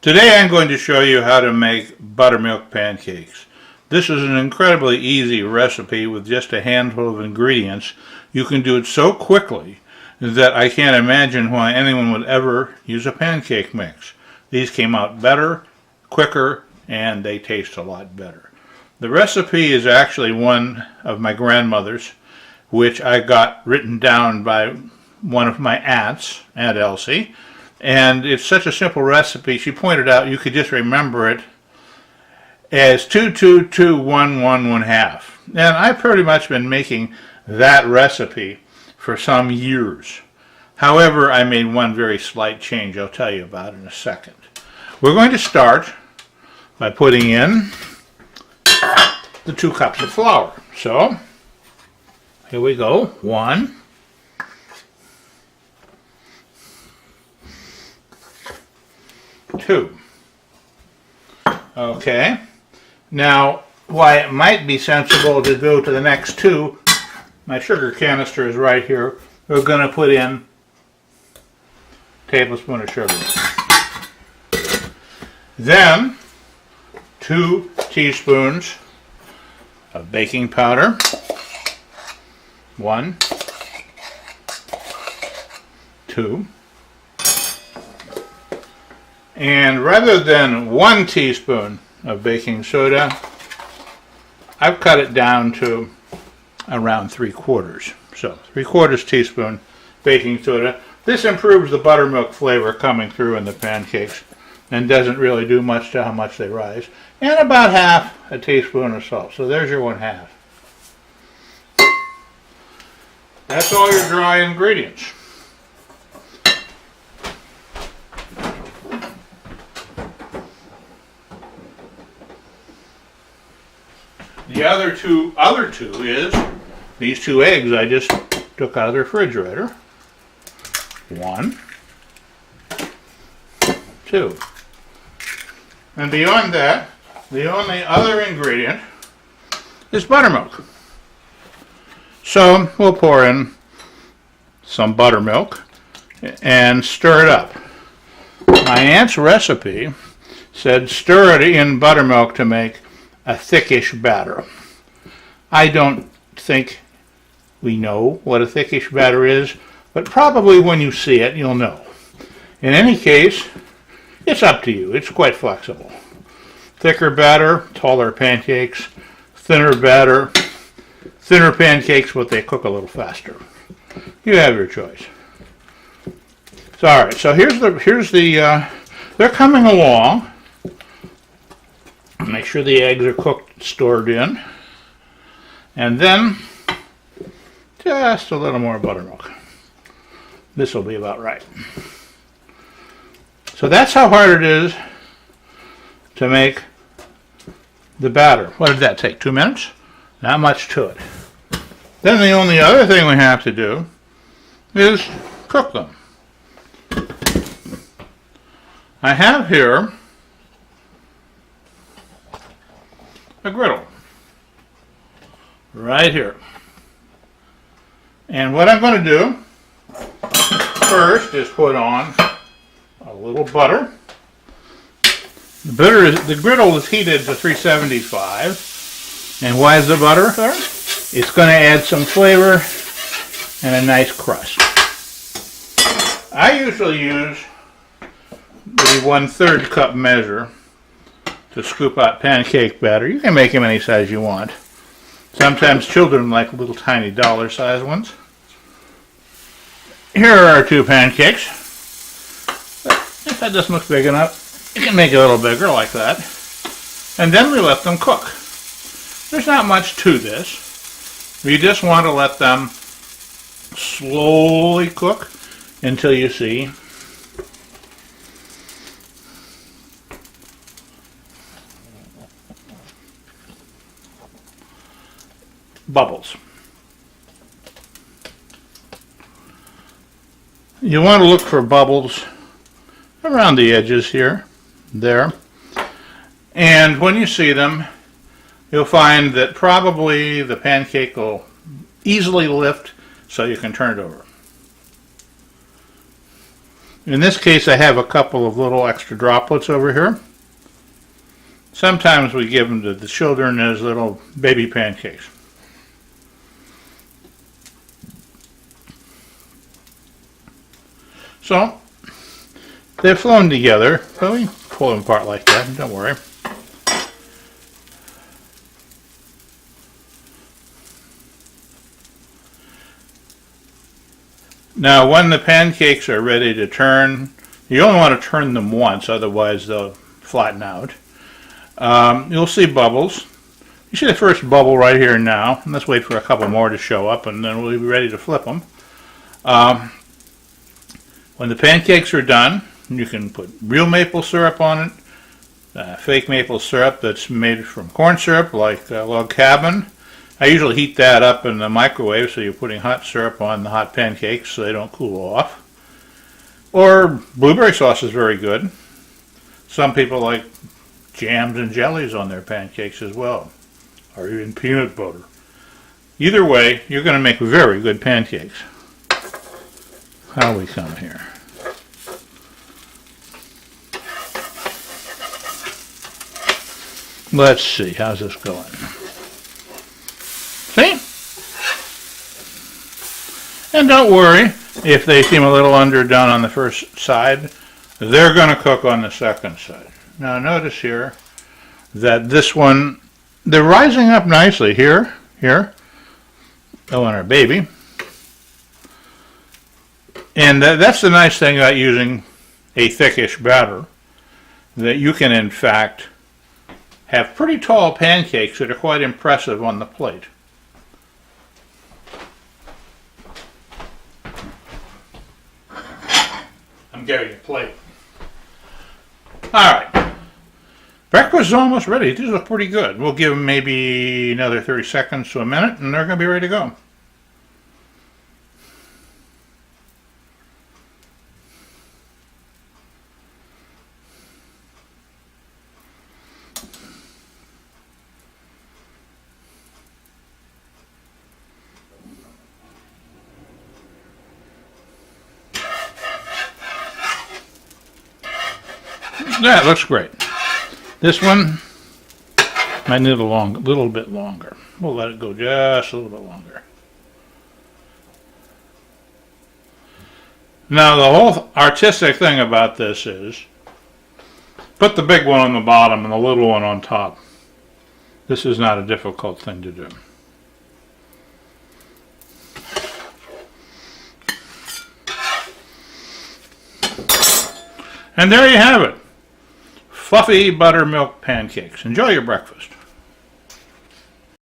Today I'm going to show you how to make buttermilk pancakes. This is an incredibly easy recipe with just a handful of ingredients. You can do it so quickly that I can't imagine why anyone would ever use a pancake mix. These came out better, quicker, and they taste a lot better. The recipe is actually one of my grandmother's, which I got written down by one of my aunts, Aunt Elsie. And it's such a simple recipe. She pointed out you could just remember it as 2, 2, 2, 1, 1, 1/2. And I've pretty much been making that recipe for some years. However, I made one very slight change I'll tell you about in a second. We're going to start by putting in the 2 cups of flour. So, here we go. 1. 2. Okay. Now, why it might be sensible to go to the next 2, my sugar canister is right here. We're going to put in a tablespoon of sugar. Then, 2 teaspoons of baking powder. 1, 2. And rather than 1 teaspoon of baking soda, I've cut it down to around 3/4. So 3/4 teaspoon baking soda. This improves the buttermilk flavor coming through in the pancakes and doesn't really do much to how much they rise. And about 1/2 a teaspoon of salt. So there's your 1/2. That's all your dry ingredients. The other two is these 2 eggs I just took out of the refrigerator. 1, 2. And beyond that, the only other ingredient is buttermilk. So we'll pour in some buttermilk and stir it up. My aunt's recipe said stir it in buttermilk to make a thickish batter. I don't think we know what a thickish batter is, but probably when you see it, you'll know. In any case, it's up to you. It's quite flexible. Thicker batter, taller pancakes. Thinner batter, thinner pancakes, but they cook a little faster. You have your choice. So, all right. So here's the. They're coming along. Make sure the eggs are cooked, stored in. And then just a little more buttermilk. This will be about right. So that's how hard it is to make the batter. What did that take? 2 minutes? Not much to it. Then the only other thing we have to do is cook them. I have here a griddle right here. And what I'm going to do first is put on a little butter. The griddle is heated to 375. And why is the butter there? It's going to add some flavor and a nice crust. I usually use the 1/3 cup measure to scoop out pancake batter. You can make them any size you want. Sometimes children like little tiny dollar-sized ones. Here are our 2 pancakes. If that doesn't look big enough, you can make it a little bigger like that. And then we let them cook. There's not much to this. You just want to let them slowly cook until you see bubbles. You want to look for bubbles around the edges here, there. And when you see them, you'll find that probably the pancake will easily lift so you can turn it over. In this case, I have a couple of little extra droplets over here. Sometimes we give them to the children as little baby pancakes. So, they've flown together. Well, we pull them apart like that, don't worry. Now, when the pancakes are ready to turn, you only want to turn them once, otherwise they'll flatten out. You'll see bubbles. You see the first bubble right here now. Let's wait for a couple more to show up, and then we'll be ready to flip them. When the pancakes are done, you can put real maple syrup on it, fake maple syrup that's made from corn syrup, like Log Cabin. I usually heat that up in the microwave, so you're putting hot syrup on the hot pancakes so they don't cool off. Or blueberry sauce is very good. Some people like jams and jellies on their pancakes as well, or even peanut butter. Either way, you're going to make very good pancakes. How we come here? Let's see, how's this going? See? And don't worry if they seem a little underdone on the first side. They're going to cook on the second side. Now notice here that this one, they're rising up nicely here. Oh, and our baby. And that's the nice thing about using a thickish batter, that you can in fact have pretty tall pancakes that are quite impressive on the plate. I'm getting a plate. Alright. Breakfast is almost ready. These look pretty good. We'll give them maybe another 30 seconds to a minute and they're going to be ready to go. That looks great. This one might need a little bit longer. We'll let it go just a little bit longer. Now the whole artistic thing about this is put the big one on the bottom and the little one on top. This is not a difficult thing to do. And there you have it. Fluffy buttermilk pancakes. Enjoy your breakfast.